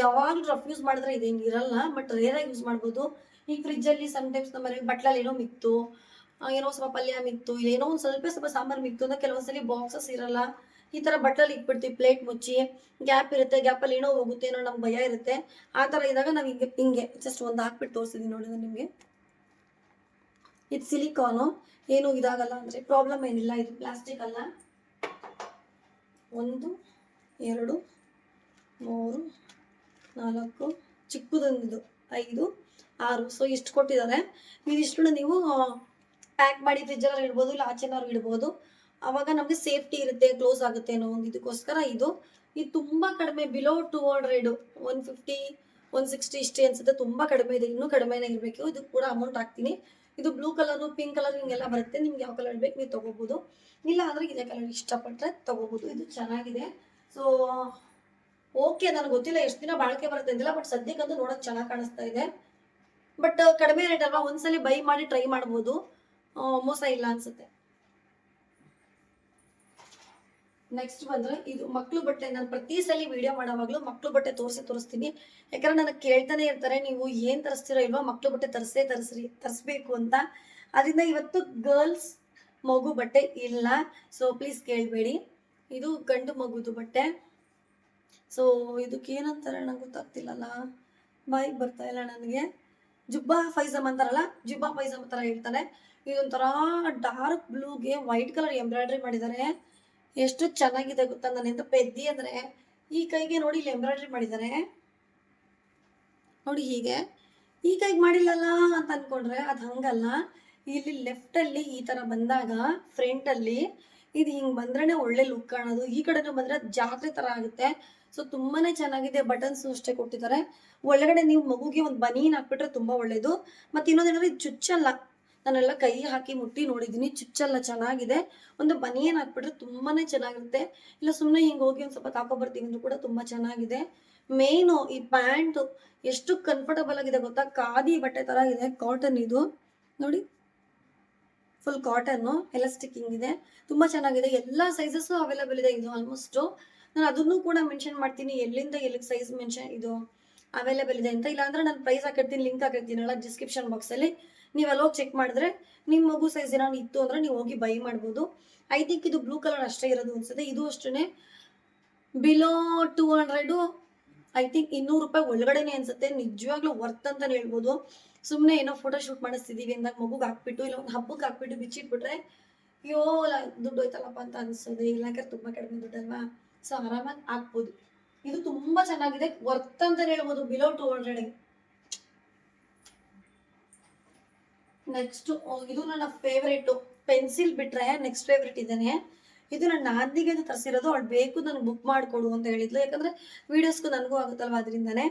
[SPEAKER 1] ಯಾವಾಗಲೂ ರಫ್ ಯೂಸ್ ಮಾಡಿದ್ರೆ ಇದೇನು ಇರಲ್ಲ, ಬಟ್ ರೇರ್ ಆಗಿ ಯೂಸ್ ಮಾಡ್ಬೋದು. ಈ ಫ್ರಿಜ್ ಅಲ್ಲಿ ಸಮ್ಟೈಮ್ಸ್ ನಮ್ಮ ಮನೇಲಿ ಬಟ್ಲಲ್ಲಿ ಏನೋ ಮಿಕ್ತು, ಏನೋ ಸ್ವಲ್ಪ ಪಲ್ಯ ಮಿಕ್ತು, ಇಲ್ಲ ಏನೋ ಒಂದು ಸ್ವಲ್ಪ ಸಾಂಬಾರ್ ಮಿಕ್ತು ಅಂದ್ರೆ ಕೆಲವೊಂದ್ಸಲಿ ಬಾಕ್ಸಸ್ ಇರಲ್ಲ, ಈ ತರ ಬಟ್ಲಲ್ಲಿ ಇಟ್ಬಿಡ್ತೀವಿ. ಪ್ಲೇಟ್ ಮುಚ್ಚಿ ಗ್ಯಾಪ್ ಇರುತ್ತೆ, ಗ್ಯಾಪಲ್ಲಿ ಏನೋ ಹೋಗುತ್ತೆ ಏನೋ ನಮ್ಗೆ ಭಯ ಇರುತ್ತೆ. ಆ ತರ ಇದ್ದಾಗ ನಾವು ಹಿಂಗೆ ಜಸ್ಟ್ ಒಂದು ಹಾಕ್ಬಿಟ್ಟು ತೋರಿಸಿದೀನಿ ನೋಡಿ ನಾನು ನಿಮಗೆ. ಇದು ಸಿಲಿಕಾನು, ಏನು ಇದಾಗಲ್ಲ ಅಂದ್ರೆ ಪ್ರಾಬ್ಲಮ್ ಏನಿಲ್ಲ. ಇದು ಪ್ಲಾಸ್ಟಿಕ್ ಅಲ್ಲ. 1 2 3 4 ಚಿಕ್ಕದೊಂದು 5 6 ಸೊ ಇಷ್ಟು ಕೊಟ್ಟಿದ್ದಾರೆ. ಇದಿಷ್ಟು ನೀವು ಪ್ಯಾಕ್ ಮಾಡಿ ಫ್ರಿಜ್ಜಲ್ಲಿ ಇಡ್ಬೋದು, ಇಲ್ಲ ಆಚೆನಾರು ಇಡ್ಬೋದು. ಅವಾಗ ನಮಗೆ ಸೇಫ್ಟಿ ಇರುತ್ತೆ, ಕ್ಲೋಸ್ ಆಗುತ್ತೆ ಅನ್ನೋ ಒಂದು ಇದಕ್ಕೋಸ್ಕರ ಇದು ತುಂಬಾ ಕಡಿಮೆ, ಬಿಲೋ 200, 150 160 ಇಷ್ಟೇ ಅನ್ಸುತ್ತೆ. ತುಂಬಾ ಕಡಿಮೆ ಇದೆ, ಇನ್ನೂ ಕಡಿಮೆನೇ ಇರಬೇಕು. ಇದು ಕೂಡ ಅಮೌಂಟ್ ಹಾಕ್ತೀನಿ. ಇದು ಬ್ಲೂ ಕಲರು, ಪಿಂಕ್ ಕಲರ್ ಹಿಂಗೆಲ್ಲ ಬರುತ್ತೆ. ನಿಮ್ಗೆ ಯಾವ ಕಲರ್ ಬೇಕು ನೀವು ತಗೋಬಹುದು, ಇಲ್ಲ ಅಂದ್ರೆ ಇದೇ ಕಲರ್ ಇಷ್ಟಪಟ್ಟರೆ ತಗೋಬಹುದು. ಇದು ಚೆನ್ನಾಗಿದೆ. ಸೊ ಓಕೆ, ನನಗೆ ಗೊತ್ತಿಲ್ಲ ಎಷ್ಟು ದಿನ ಬಾಳಿಕೆ ಬರುತ್ತೆ ಅಂತಿಲ್ಲ, ಬಟ್ ಸದ್ಯಕ್ಕಂತೂ ನೋಡಕ್ ಚೆನ್ನಾಗಿ ಕಾಣಿಸ್ತಾ ಇದೆ. ಬಟ್ ಕಡಿಮೆ ರೇಟ್ ಅಲ್ವಾ, ಒಂದ್ಸಲಿ ಬೈ ಮಾಡಿ ಟ್ರೈ ಮಾಡ್ಬೋದು, ಮೋಸ ಇಲ್ಲ ಅನ್ಸುತ್ತೆ. ನೆಕ್ಸ್ಟ್ ಬಂದ್ರೆ ಇದು ಮಕ್ಳು ಬಟ್ಟೆ. ನಾನು ಪ್ರತಿ ಸಲ ವಿಡಿಯೋ ಮಾಡೋವಾಗ್ಲೂ ಮಕ್ಳು ಬಟ್ಟೆ ತೋರಿಸ್ತೀನಿ. ಯಾಕಂದ್ರೆ ನನಗೆ ಕೇಳ್ತಾನೆ ಇರ್ತಾರೆ, ನೀವು ಏನ್ ತರಿಸ್ತೀರೋ ಇಲ್ವಾ, ಮಕ್ಳು ಬಟ್ಟೆ ತರಿಸ್ಬೇಕು ಅಂತ. ಅದರಿಂದ ಇವತ್ತು ಗರ್ಲ್ಸ್ ಮಗು ಬಟ್ಟೆ ಇಲ್ಲ, ಸೊ ಪ್ಲೀಸ್ ಕೇಳಬೇಡಿ. ಇದು ಗಂಡು ಮಗುದು ಬಟ್ಟೆ. ಸೊ ಇದಕ್ಕೆ ಏನಂತಾರೆ ನಂಗೆ ಗೊತ್ತಾಗ್ತಿಲ್ಲಲ್ಲ, ಬಾಯಿಗೆ ಬರ್ತಾ ಇಲ್ಲ ನನಗೆ. ಜುಬ್ಬಾ ಪೈಜಾಮ್ ಅಂತಾರಲ್ಲ, ಜುಬ್ಬಾ ಪೈಜಾಮ್ ತರ ಹೇಳ್ತಾರೆ. ಇದೊಂಥರ ಡಾರ್ಕ್ ಬ್ಲೂಗೆ ವೈಟ್ ಕಲರ್ ಎಂಬ್ರಾಯ್ಡ್ರಿ ಮಾಡಿದ್ದಾರೆ. ಎಷ್ಟು ಚೆನ್ನಾಗಿದೆ ಗೊತ್ತಾ. ನಾನು ಎಂತ ಪೆದ್ದಿ ಅಂದ್ರೆ, ಈ ಕೈಗೆ ನೋಡಿ ಇಲ್ಲಿ ಎಂಬ್ರಾಯ್ಡ್ರಿ ಮಾಡಿದ್ದಾರೆ ನೋಡಿ, ಹೀಗೆ ಈ ಕೈಗೆ ಮಾಡಿಲ್ಲಲ್ಲ ಅಂತ ಅನ್ಕೊಂಡ್ರೆ ಅದು ಹಂಗಲ್ಲ. ಇಲ್ಲಿ ಲೆಫ್ಟ್ ಅಲ್ಲಿ ಈ ತರ ಬಂದಾಗ ಫ್ರಂಟ್ ಅಲ್ಲಿ ಇದು ಹಿಂಗ್ ಬಂದ್ರೇನೆ ಒಳ್ಳೆ ಲುಕ್ ಕಾಣೋದು. ಈ ಕಡೆನೂ ಬಂದ್ರೆ ಜಾತ್ರೆ ತರ ಆಗುತ್ತೆ. ಸೊ ತುಂಬಾನೇ ಚೆನ್ನಾಗಿದೆ. ಬಟನ್ಸ್ ಅಷ್ಟೇ ಕೊಟ್ಟಿದ್ದಾರೆ. ಒಳಗಡೆ ನೀವು ಮಗುಗೆ ಒಂದು ಬನೀನ್ ಹಾಕ್ಬಿಟ್ರೆ ತುಂಬಾ ಒಳ್ಳೇದು. ಮತ್ತೆ ಇನ್ನೊಂದೇನಂದ್ರೆ ಇದು ಚುಚ್ಚಲ್ಲ, ನಾನೆಲ್ಲ ಕೈ ಹಾಕಿ ಮುಟ್ಟಿ ನೋಡಿದ್ದೀನಿ, ಚುಚ್ಚಲ್ಲ, ಚೆನ್ನಾಗಿದೆ. ಒಂದು ಬನಿಯನ್ ಹಾಕ್ಬಿಟ್ರೆ ತುಂಬಾನೇ ಚೆನ್ನಾಗಿರುತ್ತೆ. ಇಲ್ಲ ಸುಮ್ಮನೆ ಹಿಂಗೆ ಹೋಗಿ ಒಂದು ಸ್ವಲ್ಪ ತಾಕೋ ಬರ್ತೀವಿ ಅಂದ್ರೂ ಕೂಡ ತುಂಬಾ ಚೆನ್ನಾಗಿದೆ. ಮೇನು ಈ ಪ್ಯಾಂಟ್ ಎಷ್ಟು ಕಂಫರ್ಟಬಲ್ ಆಗಿದೆ ಗೊತ್ತಾ, ಖಾದಿ ಬಟ್ಟೆ ತರ ಇದೆ. ಕಾಟನ್ ಇದು ನೋಡಿ, ಫುಲ್ ಕಾಟನ್, ಎಲಾಸ್ಟಿಕಿಂಗ್ ಇದೆ, ತುಂಬಾ ಚೆನ್ನಾಗಿದೆ. ಎಲ್ಲ ಸೈಜಸ್ ಅವೈಲೇಬಲ್ ಇದೆ. ಇದು ಆಲ್ಮೋಸ್ಟ್ ನಾನು ಅದನ್ನು ಕೂಡ ಮೆನ್ಷನ್ ಮಾಡ್ತೀನಿ, ಎಲ್ಲಿಂದ ಎಲ್ಲಿಗೆ ಸೈಜ್ ಮೆನ್ಷನ್ ಇದು ಅವೈಲೇಬಲ್ ಇದೆ ಅಂತ. ಇಲ್ಲಾಂದ್ರೆ ನಾನು ಪ್ರೈಸ್ ಹಾಕಿರ್ತೀನಿ, ಲಿಂಕ್ ಹಾಕಿರ್ತೀನಲ್ಲ ಡಿಸ್ಕ್ರಿಪ್ಷನ್ ಬಾಕ್ಸ್ ಅಲ್ಲಿ, ನೀವು ಅಲ್ಲಿ ಹೋಗಿ ಚೆಕ್ ಮಾಡಿದ್ರೆ ನಿಮ್ಮ ಮಗು ಸೈಜ್ ಏನೋ ಇತ್ತು ಅಂದ್ರೆ ನೀವು ಹೋಗಿ ಬೈ ಮಾಡ್ಬೋದು. ಐ ಥಿಂಕ್ ಇದು ಬ್ಲೂ ಕಲರ್ ಅಷ್ಟೇ ಇರೋದು ಅನ್ಸುತ್ತೆ. ಇದು ಅಷ್ಟೇ ಬಿಲೋ 200, ಐ ಥಿಂಕ್ 200 ರೂಪಾಯಿ ಒಳಗಡೆನೆ ಅನ್ಸುತ್ತೆ. ನಿಜವಾಗ್ಲೂ ವರ್ತ್ ಅಂತಾನೆ ಹೇಳ್ಬೋದು. ಸುಮ್ಮನೆ ಏನೋ ಫೋಟೋ ಶೂಟ್ ಮಾಡಿಸ್ತಿದೀವಿ ಅಂದಾಗ ಮಗುಗೆ ಹಾಕ್ಬಿಟ್ಟು, ಇಲ್ಲ ಒಂದು ಹಬ್ಬಕ್ಕೆ ಹಾಕ್ಬಿಟ್ಟು ಬಿಚ್ಚಿಟ್ಬಿಟ್ರೆ ದುಡ್ಡು ಹೋಯ್ತಲ್ಲಪ್ಪ ಅಂತ ಅನ್ಸೋದು. ಇಲ್ಲಾಂದ್ರೆ ತುಂಬಾ ಕಡಿಮೆ ದುಡ್ಡಲ್ವಾ, ಸೊ ಆರಾಮಾಗಿ ಹಾಕ್ಬೋದು. ಇದು ತುಂಬಾ ಚೆನ್ನಾಗಿದೆ, ವರ್ತ್ ಅಂತ ಹೇಳ್ಬೋದು, ಬಿಲೋ 200. ನೆಕ್ಸ್ಟ್ ಇದು ನನ್ನ ಫೇವ್ರೇಟ್ ಪೆನ್ಸಿಲ್ ಬಿಟ್ರೆ ನೆಕ್ಸ್ಟ್ ಫೇವ್ರೇಟ್ ಇದೇನೆ. ಇದು ನನ್ನ ನಾದಿಗೆ ತರಿಸಿರೋದು, ಅವಳು ಬೇಕು ನನಗೆ ಬುಕ್ ಮಾಡಿಕೊಡು ಅಂತ ಹೇಳಿದ್ಲು, ಯಾಕಂದ್ರೆ ವಿಡಿಯೋಸ್ಗೂ ನನಗೂ ಆಗುತ್ತಲ್ವ ಅದರಿಂದನೇ.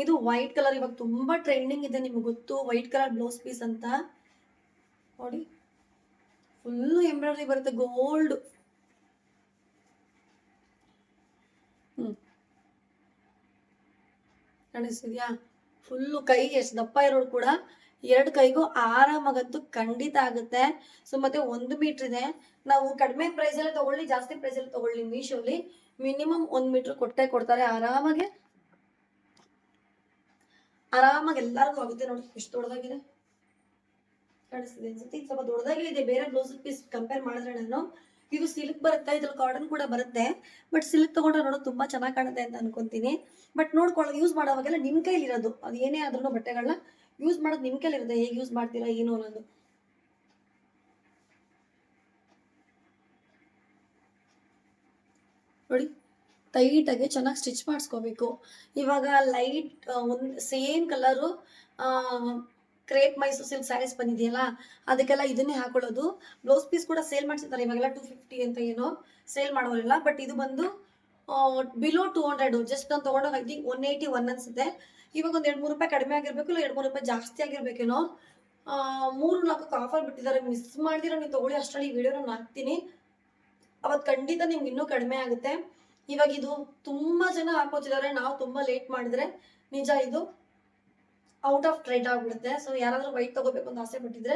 [SPEAKER 1] ಇದು ವೈಟ್ ಕಲರ್, ಇವಾಗ ತುಂಬಾ ಟ್ರೆಂಡಿಂಗ್ ಇದೆ, ನಿಮ್ಗೆ ಗೊತ್ತು, ವೈಟ್ ಕಲರ್ ಬ್ಲೌಸ್ ಪೀಸ್ ಅಂತ ನೋಡಿ. ಫುಲ್ಲು ಎಂಬ್ರಾಯ್ಡ್ರಿ ಬರುತ್ತೆ, ಗೋಲ್ಡ್. ಕಾಣಿಸ್ತಿದ್ಯಾ? ಫುಲ್ಲು ಕೈ ಎಷ್ಟು ದಪ್ಪ ಇರೋಳು ಕೂಡ 2 ಕೈಗೂ ಆರಾಮಾಗಂತೂ ಖಂಡಿತ ಆಗುತ್ತೆ. ಸೊ ಮತ್ತೆ 1 ಮೀಟರ್ ಇದೆ. ನಾವು ಕಡಿಮೆ ಪ್ರೈಸಲ್ಲಿ ತಗೊಳ್ಳಿ, ಜಾಸ್ತಿ ಪ್ರೈಸಲ್ಲಿ ತಗೊಳ್ಳಿ, ಮೀಶೋಲಿ ಮಿನಿಮಮ್ 1 ಮೀಟರ್ ಕೊಟ್ಟೆ ಕೊಡ್ತಾರೆ ಆರಾಮಾಗಿ. ಎಲ್ಲರಿಗೂ ಆಗುತ್ತೆ ನೋಡಿ. ಎಷ್ಟು ದೊಡ್ಡದಾಗಿದೆ ಕಾಣಿಸ್ತಿದೆ ಅನ್ಸುತ್ತೆ. ಇದು ಸ್ವಲ್ಪ ದೊಡ್ಡದಾಗಿ ಇದೆ ಬೇರೆ ಬ್ಲೌಸ್ ಪೀಸ್ ಕಂಪೇರ್ ಮಾಡಿದ್ರೆ. ನಾನು ಇದು ಸಿಲ್ಕ್ ಬರುತ್ತೆ, ಇದ್ರಲ್ಲಿ ಕಾಟನ್ ಕೂಡ ಬರುತ್ತೆ, ಬಟ್ ಸಿಲ್ಕ್ ತಗೊಂಡ್ರೆ ನೋಡೋದು ತುಂಬಾ ಚೆನ್ನಾಗಿ ಕಾಣುತ್ತೆ ಅಂತ ಅನ್ಕೊಂತೀನಿ. ಬಟ್ ಯೂಸ್ ಮಾಡೋವಾಗೆಲ್ಲ ನಿಮ್ ಕೈಲಿ ಇರೋದು, ಅದು ಏನೇ ಆದ್ರೂ ಬಟ್ಟೆಗಳನ್ನ ಯೂಸ್ ಮಾಡೋದು ನಿಮ್ ಕೈಲಿ ಇರುತ್ತೆ, ಹೇಗೆ ಯೂಸ್ ಮಾಡ್ತೀರಾ ಏನು ಅನ್ನೋದು. ನೋಡಿ, ಟೈಟಾಗಿ ಚೆನ್ನಾಗಿ ಸ್ಟಿಚ್ ಮಾಡಿಸ್ಕೋಬೇಕು. ಇವಾಗ ಲೈಟ್ ಒಂದು same colour crepe Mysore silk sarees ಬಂದಿದೆಯಲ್ಲ, ಅದಕ್ಕೆಲ್ಲ ಇದನ್ನೇ ಹಾಕೊಳ್ಳೋದು. ಬ್ಲೌಸ್ ಪೀಸ್ ಕೂಡ ಸೇಲ್ ಮಾಡ್ಸಿರ್ತಾರೆ ಇವಾಗೆಲ್ಲ 250 ಅಂತ ಏನೋ ಸೇಲ್ ಮಾಡೋರಿಲ್ಲ. ಬಟ್ ಇದು ಬಂದು ಬಿಲೋ 200. ಜಸ್ಟ್ ನಾನು ತೊಗೊಂಡಾಗ ಐ ಥಿಂಕ್ 181 ಅನ್ಸುತ್ತೆ. ಇವಾಗ ಒಂದು 2-3 ರೂಪಾಯಿ ಕಡಿಮೆ ಆಗಿರ್ಬೇಕು, ಇಲ್ಲ 2-3 ರೂಪಾಯಿ ಜಾಸ್ತಿ ಆಗಿರ್ಬೇಕೇನೋ. 3-4 ಆಫರ್ ಬಿಟ್ಟಿದ್ದಾರೆ, ಮಿಸ್ ಮಾಡ್ದಿರೋ ನೀವು ತಗೊಳ್ಳಿ. ಅಷ್ಟರಲ್ಲಿ ಈ ವಿಡಿಯೋ ನಾನು ಹಾಕ್ತೀನಿ, ಅವತ್ತು ಖಂಡಿತ ನಿಮ್ಗೆ ಇನ್ನೂ ಕಡಿಮೆ ಆಗುತ್ತೆ. ಇವಾಗ ಇದು ತುಂಬಾ ಜನ ಹಾಕೋತಿದ್ದಾರೆ, ನಾವು ತುಂಬಾ ಲೇಟ್ ಮಾಡಿದ್ರೆ ನಿಜ ಇದು ಔಟ್ ಆಫ್ ಟ್ರೆಂಡ್ ಆಗ್ಬಿಡುತ್ತೆ. ಸೊ ಯಾರಾದ್ರೂ ವೈಟ್ ತಗೋಬೇಕು ಅಂತ ಆಸೆ ಪಟ್ಟಿದ್ರೆ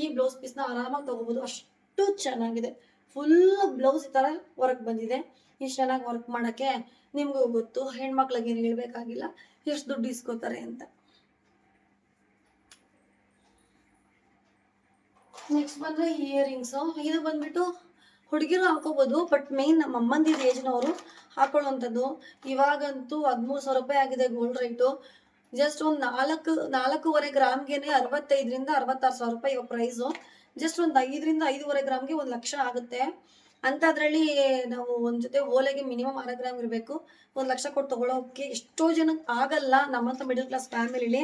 [SPEAKER 1] ಈ ಬ್ಲೌಸ್ ಪೀಸ್ನ ಆರಾಮಾಗಿ ತಗೋಬಹುದು, ಅಷ್ಟು ಚೆನ್ನಾಗಿದೆ. ಫುಲ್ ಬ್ಲೌಸ್ ಈ ತರ ವರ್ಕ್ ಬಂದಿದೆ. ಇಷ್ಟು ಚೆನ್ನಾಗಿ ವರ್ಕ್ ಮಾಡಕ್ಕೆ ನಿಮ್ಗೂ ಗೊತ್ತು, ಹೆಣ್ಮಕ್ಳಿಗೆ ಏನು ಹೇಳ್ಬೇಕಾಗಿಲ್ಲ ಎಷ್ಟು ದುಡ್ಡು ಇಸ್ಕೋತಾರೆ ಅಂತ. ನೆಕ್ಸ್ಟ್ ಬಂದ್ರೆ ಇಯರಿಂಗ್ಸ್. ಇದು ಬಂದ್ಬಿಟ್ಟು ಹುಡುಗಿರು ಹಾಕೋಬಹುದು, ಬಟ್ ಮೇನ್ ನಮ್ಮ ಅಮ್ಮಂದಿರ ಏಜ್ನವರು ಹಾಕೊಳ್ಳುವಂಥದ್ದು. ಇವಾಗಂತೂ 13,000 ರೂಪಾಯಿ ಆಗಿದೆ ಗೋಲ್ಡ್ ರೇಟು. ಜಸ್ಟ್ ಒಂದು 4.5 ಗ್ರಾಮ್ಗೆನೆ 65,000 ರಿಂದ 66,000 ರೂಪಾಯಿ ಇವಾಗ ಪ್ರೈಸು. ಜಸ್ಟ್ ಒಂದು 5 ರಿಂದ 5.5 ಗ್ರಾಮ್ಗೆ 1 ಲಕ್ಷ ಆಗುತ್ತೆ. ಅಂಥದ್ರಲ್ಲಿ ನಾವು ಒಂದು ಜೊತೆ ಓಲೆಗೆ ಮಿನಿಮಮ್ 6 ಗ್ರಾಮ್ ಇರಬೇಕು. 1 ಲಕ್ಷ ಕೊಟ್ಟು ತಗೊಳ್ಳೋಕೆ ಎಷ್ಟೋ ಜನಕ್ಕೆ ಆಗಲ್ಲ. ನಮ್ಮಂತ ಮಿಡಲ್ ಕ್ಲಾಸ್ ಫ್ಯಾಮಿಲಿಲಿ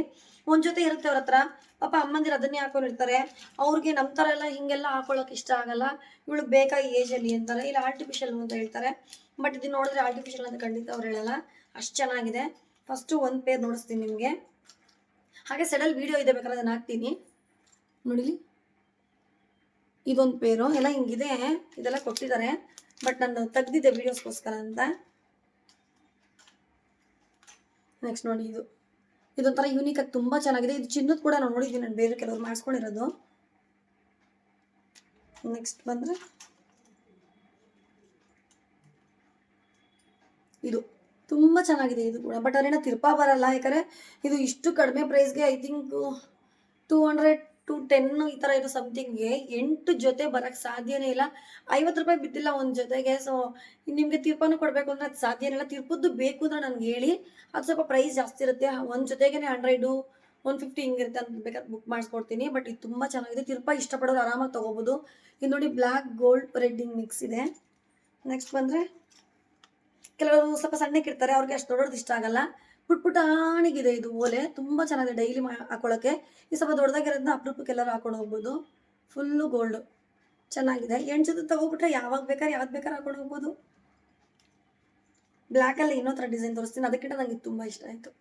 [SPEAKER 1] ಒಂದು ಜೊತೆ ಇರುತ್ತೆ ಅವ್ರ ಹತ್ರ, ಪಾಪ ಅಮ್ಮಂದಿರು ಅದನ್ನೇ ಹಾಕೊಂಡಿರ್ತಾರೆ. ಅವ್ರಿಗೆ ನಮ್ಮ ಥರ ಎಲ್ಲ ಹಿಂಗೆಲ್ಲ ಹಾಕೊಳ್ಳೋಕೆ ಇಷ್ಟ ಆಗಲ್ಲ. ಇವಳು ಬೇಕಾ ಏಜಲ್ಲಿ ಅಂತಾರೆ, ಇಲ್ಲ ಆರ್ಟಿಫಿಷಿಯಲ್ ಅಂತ ಹೇಳ್ತಾರೆ. ಬಟ್ ಇದು ನೋಡಿದ್ರೆ ಆರ್ಟಿಫಿಷಿಯಲ್ ಅಂತ ಖಂಡಿತ ಅವ್ರು ಹೇಳಲ್ಲ, ಅಷ್ಟು ಚೆನ್ನಾಗಿದೆ. ಫಸ್ಟು ಒಂದು ಪೇರ್ ನೋಡಿಸ್ತೀನಿ ನಿಮಗೆ, ಹಾಗೆ ಸೆಡಲ್ ವಿಡಿಯೋ ಇದೆ ಬೇಕಾದ್ರೆ ಅದನ್ನು ಹಾಕ್ತೀನಿ ನೋಡಿಲಿ. ಇದೊಂದು ಪೇರು ಎಲ್ಲ ಹಿಂಗಿದೆ, ಇದೆಲ್ಲ ಕೊಟ್ಟಿದ್ದಾರೆ, ಬಟ್ ನಾನು ತೆಗ್ದಿದ್ದೆ ವಿಡಿಯೋಸ್ಗೋಸ್ಕರ ಅಂತ. ನೆಕ್ಸ್ಟ್ ನೋಡಿ, ಇದೊಂಥರ ಯೂನಿಕ್ ಆಗಿ ತುಂಬ ಚೆನ್ನಾಗಿದೆ. ಇದು ಚಿನ್ನದ ಕೂಡ ನಾನು ನೋಡಿದ್ದೀನಿ, ನಾನು ಬೇರೆ ಕೆಲವರು ಮಾಡಿಸ್ಕೊಂಡಿರೋದು. ನೆಕ್ಸ್ಟ್ ಬಂದರೆ ಇದು ತುಂಬ ಚೆನ್ನಾಗಿದೆ ಇದು ಕೂಡ, ಬಟ್ ಅದೇನೋ ತಿರ್ಪಾ ಬರಲ್ಲ, ಯಾಕಂದರೆ ಇದು ಇಷ್ಟು ಕಡಿಮೆ ಪ್ರೈಸ್ಗೆ ಐ ಥಿಂಕ್ 200 to 10 ಈ ಥರ ಇದು ಸಮಥಿಂಗ್ಗೆ 8 ಜೊತೆ ಬರೋಕ್ಕೆ ಸಾಧ್ಯನೇ ಇಲ್ಲ. 50 ರೂಪಾಯಿ ಬಿದ್ದಿಲ್ಲ ಒಂದು ಜೊತೆಗೆ. ಸೊ ನಿಮಗೆ ತಿರ್ಪಾನು ಕೊಡಬೇಕು ಅಂದರೆ ಅದು ಸಾಧ್ಯನೇ ಇಲ್ಲ. ತಿರ್ಪದ್ದು ಬೇಕು ಅಂದರೆ ನನಗೆ ಹೇಳಿ, ಅದು ಸ್ವಲ್ಪ ಪ್ರೈಸ್ ಜಾಸ್ತಿ ಇರುತ್ತೆ. ಒಂದು ಜೊತೆಗೆ 100 150 ಹಿಂಗಿರುತ್ತೆ ಅಂತ ಬೇಕಾದ್ರೆ ಬುಕ್ ಮಾಡಿಸ್ಕೊಡ್ತೀನಿ. ಬಟ್ ಇದು ತುಂಬ ಚೆನ್ನಾಗಿದೆ, ತಿರ್ಪಾ ಇಷ್ಟಪಡೋರು ಆರಾಮಾಗಿ ತೊಗೋಬೋದು. ಇದು ನೋಡಿ, ಬ್ಲ್ಯಾಕ್ ಗೋಲ್ಡ್ ರೆಡ್ ಹಿಂಗ್ ಮಿಕ್ಸ್ ಇದೆ. ನೆಕ್ಸ್ಟ್ ಬಂದರೆ ಕೆಲವರು ಸ್ವಲ್ಪ ಸಣ್ಣಕ್ಕೆ ಇರ್ತಾರೆ, ಅವ್ರಿಗೆ ಅಷ್ಟು ದೊಡ್ಡದು ಇಷ್ಟ ಆಗಲ್ಲ. ಪುಟ್ಟಾಣಿಗಿದೆ ಇದು ಓಲೆ, ತುಂಬ ಚೆನ್ನಾಗಿದೆ ಡೈಲಿ ಹಾಕೊಳ್ಳೋಕ್ಕೆ. ಈ ಸ್ವಲ್ಪ ದೊಡ್ಡದಾಗಿರೋದನ್ನ ಅಪರೂಪಕ್ಕೆ ಎಲ್ಲರೂ ಹಾಕೊಂಡು ಹೋಗ್ಬೋದು. ಫುಲ್ಲು ಗೋಲ್ಡು ಚೆನ್ನಾಗಿದೆ. 8 ಜೊತೆ ತಗೋಬಿಟ್ರೆ ಯಾವ್ದು ಬೇಕಾದ್ರೆ ಹಾಕೊಂಡು ಹೋಗ್ಬೋದು. ಬ್ಲ್ಯಾಕಲ್ಲಿ ಇನ್ನೊಂದು ಥರ ಡಿಸೈನ್ ತೋರಿಸ್ತೀನಿ, ಅದಕ್ಕಿಂತ ನನಗೆ ತುಂಬ ಇಷ್ಟ ಆಯಿತು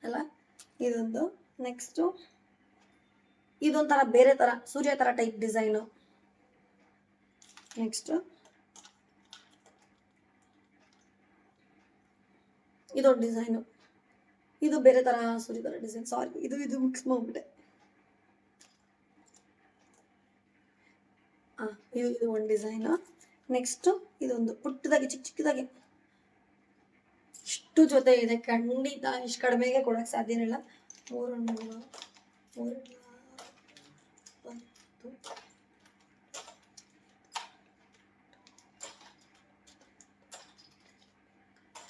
[SPEAKER 1] ಅಲ್ಲ ಇದೊಂದು. ನೆಕ್ಸ್ಟು ಇದೊಂಥರ ಬೇರೆ ಥರ ಸೂರ್ಯ ಥರ ಟೈಪ್ ಡಿಸೈನು. ನೆಕ್ಸ್ಟು ಇದೊಂದು ಡಿಸೈನು, ಇದು ಬೇರೆ ಥರ ಸೂರ್ಯ ಥರ ಡಿಸೈನ್. ಸಾರಿ, ಇದು ಮಿಕ್ಸ್ ಮಾಡ್ಬಿಟ್ಟೆ. ಇದು ಒಂದು ಡಿಸೈನು. ನೆಕ್ಸ್ಟು ಇದೊಂದು ಪುಟ್ಟದಾಗಿ ಚಿಕ್ಕದಾಗಿ ಇಷ್ಟು ಜೊತೆ ಇದೆ. ಖಂಡಿತ ಇಷ್ಟು ಕಡಿಮೆಗೆ ಕೊಡೋಕ್ಕೆ ಸಾಧ್ಯನೇ ಇಲ್ಲ. 3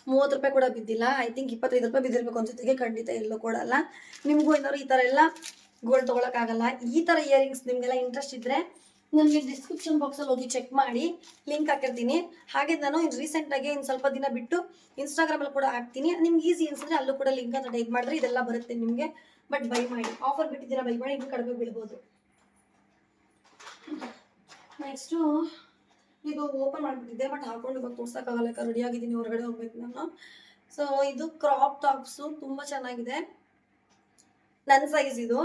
[SPEAKER 1] 30 ರೂಪಾಯಿ ಕೂಡ ಬಿದ್ದಿಲ್ಲ. ಐ ಥಿಂಕ್ 25 ರೂಪಾಯಿ ಬಿದ್ದಿರ್ಬೇಕು ಅನ್ಸುತ್ತೆ. ಖಂಡಿತ ಎಲ್ಲೂ ಕೊಡಲ್ಲ. ನಿಮಗೂ ಏನಾದ್ರು ಈ ಥರ ಎಲ್ಲ ಗೋಲ್ಡ್ ತೊಗೊಳಕ್ಕಾಗಲ್ಲ. ಈ ಥರ ಇಯರಿಂಗ್ಸ್ ನಿಮಗೆಲ್ಲ ಇಂಟ್ರೆಸ್ಟ್ ಇದ್ದರೆ ನನಗೆ ಡಿಸ್ಕ್ರಿಪ್ಷನ್ ಬಾಕ್ಸಲ್ಲಿ ಹೋಗಿ ಚೆಕ್ ಮಾಡಿ ಲಿಂಕ್ ಹಾಕಿರ್ತೀನಿ. ಹಾಗೆ ನಾನು ರೀಸೆಂಟಾಗಿ ಇನ್ನು ಸ್ವಲ್ಪ ದಿನ ಬಿಟ್ಟು ಇನ್ಸ್ಟಾಗ್ರಾಮಲ್ಲಿ ಕೂಡ ಹಾಕ್ತೀನಿ. ನಿಮ್ಗೆ ಈಸಿ ಅನ್ಸಿದ್ರೆ ಅಲ್ಲೂ ಕೂಡ ಲಿಂಕ್ ಅಂತ ಟೈಪ್ ಮಾಡಿದ್ರೆ ಇದೆಲ್ಲ ಬರುತ್ತೆ ನಿಮಗೆ. ಬಟ್ ಬೈ ಮಾಡಿ, ಆಫರ್ ಬಿಟ್ಟಿದ್ದೀರಾ, ಬೈ ಮಾಡಿ, ಇನ್ನೂ ಕಡಿಮೆ ಬೀಳ್ಬೋದು. ನೆಕ್ಸ್ಟು ಇದು ಓಪನ್ ಮಾಡಿಬಿಟ್ಟಿದ್ದೆ, ಬಟ್ ಹಾಕೊಂಡು ಇವಾಗ ತೋರ್ಸೋಕ್ಕಾಗಲ್ಲ, ರೆಡಿ ಆಗಿದ್ದೀನಿ, ಹೊರಗಡೆ ಹೋಗ್ಬೇಕು ನಾನು. ಸೊ ಇದು ಕ್ರಾಪ್ ಟಾಪ್ಸು ತುಂಬ ಚೆನ್ನಾಗಿದೆ, ನನ್ನ ಸೈಜ್ ಇದು.